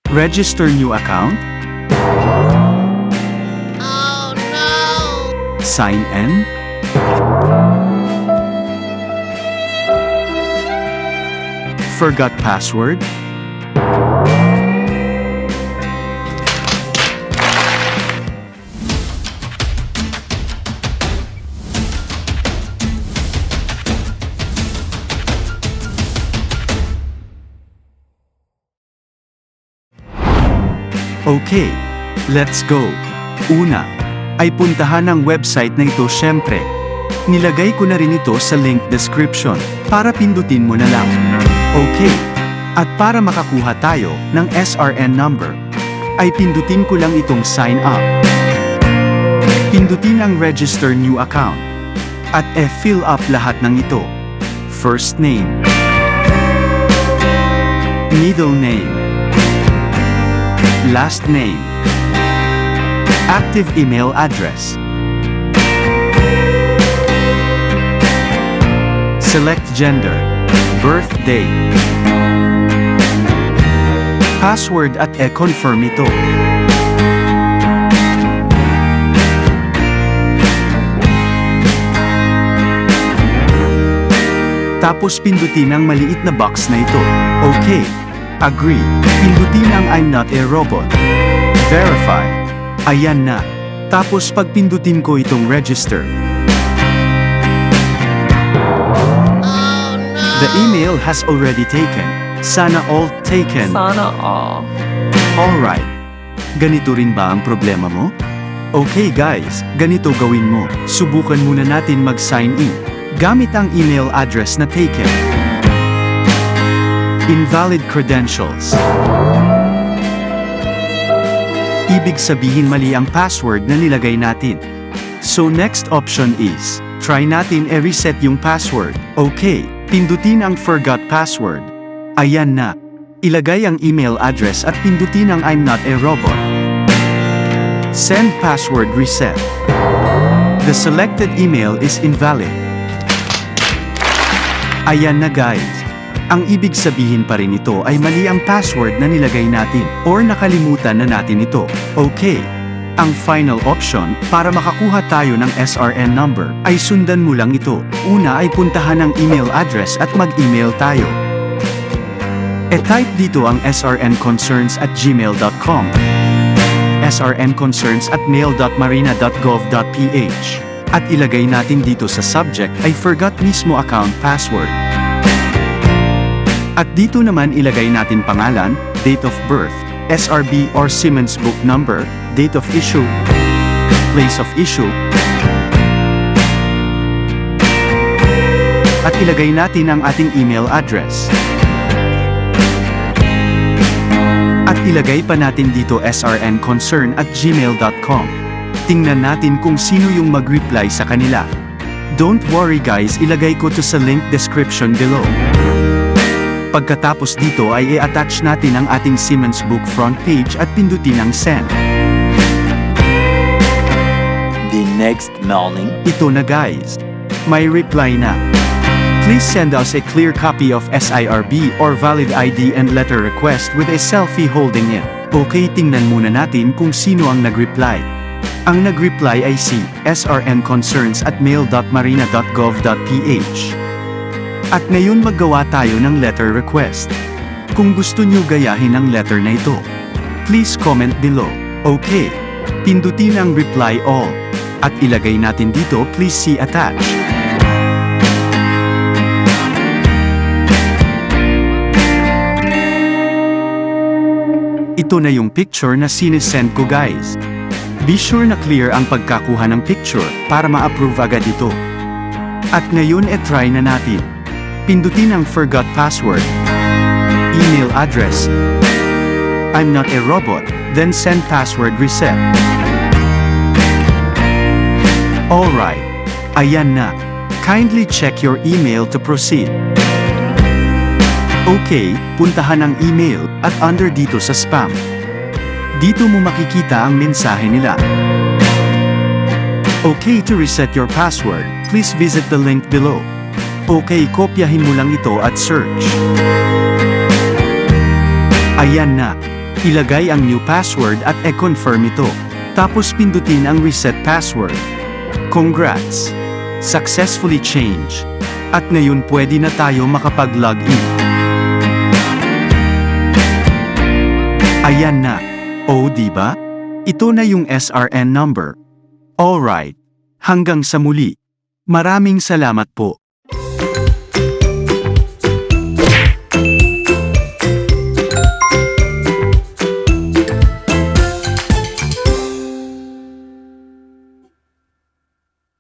Register new account? Oh no! Sign in? Forgot password? Okay, let's go. Una, ay puntahan ang website na ito syempre. Nilagay ko na rin ito sa link description, para pindutin mo na lang. Okay, at para makakuha tayo ng SRN number, ay pindutin ko lang itong sign up. Pindutin ang register new account, at fill up lahat ng ito. First name, middle name, last name, active email address. Select gender, birthday. Password at confirm ito. Tapos pindutin ang maliit na box na ito. Okay. Agree. Pindutin ang I'm not a robot. Verify. Ayan na. Tapos pagpindutin ko itong register. Oh no! The email has already taken. Sana all taken. Sana all. Alright. Ganito rin ba ang problema mo? Okay guys, ganito gawin mo. Subukan muna natin mag-sign in. Gamit ang email address na taken. Invalid credentials. Ibig sabihin mali ang password na nilagay natin. So next option is, try natin reset yung password. Okay, pindutin ang forgot password. Ayan na. Ilagay ang email address at pindutin ang I'm not a robot. Send password reset. The selected email is invalid. Ayan na guys. Ang ibig sabihin pa rin ito ay mali ang password na nilagay natin or nakalimutan na natin ito. Okay. Ang final option para makakuha tayo ng SRN number ay sundan mo lang ito. Una ay puntahan ang email address at mag-email tayo. E-type dito ang srnconcerns@gmail.com, srnconcerns@mail.marina.gov.ph, at ilagay natin dito sa subject ay forgot mismo account password. At dito naman ilagay natin pangalan, date of birth, SRB or Siemens book number, date of issue, place of issue, at ilagay natin ang ating email address. At ilagay pa natin dito srnconcern@gmail.com. Tingnan natin kung sino yung mag-reply sa kanila. Don't worry guys, ilagay ko to sa link description below. Pagkatapos dito ay i-attach natin ang ating Siemens book front page at pindutin ang send. The next morning, Ito na guys. May reply na. Please send us a clear copy of SIRB or valid ID and letter request with a selfie holding it. Okay, tingnan muna natin kung sino ang nag-reply. Ang nag-reply ay si srnconcerns@mail.marina.gov.ph. At ngayon maggawa tayo ng letter request. Kung gusto nyo gayahin ang letter na ito, please comment below. Okay. Pindutin ang reply all. At ilagay natin dito please see attached. Ito na yung picture na sinesend ko guys. Be sure na clear ang pagkakuha ng picture para ma-approve agad ito. At ngayon try na natin. Pindutin ang forgot password, email address, I'm not a robot, then send password reset. Alright, ayan na. Kindly check your email to proceed. Okay, puntahan ang email at under dito sa spam. Dito mo makikita ang mensahe nila. Okay, to reset your password, please visit the link below. Okay, kopyahin mo lang ito at search. Ayan na. Ilagay ang new password at e-confirm ito. Tapos pindutin ang reset password. Congrats! Successfully change. At ngayon pwede na tayo makapag-login. Ayan na. Oh, diba? Ito na yung SRN number. Alright. Hanggang sa muli. Maraming salamat po.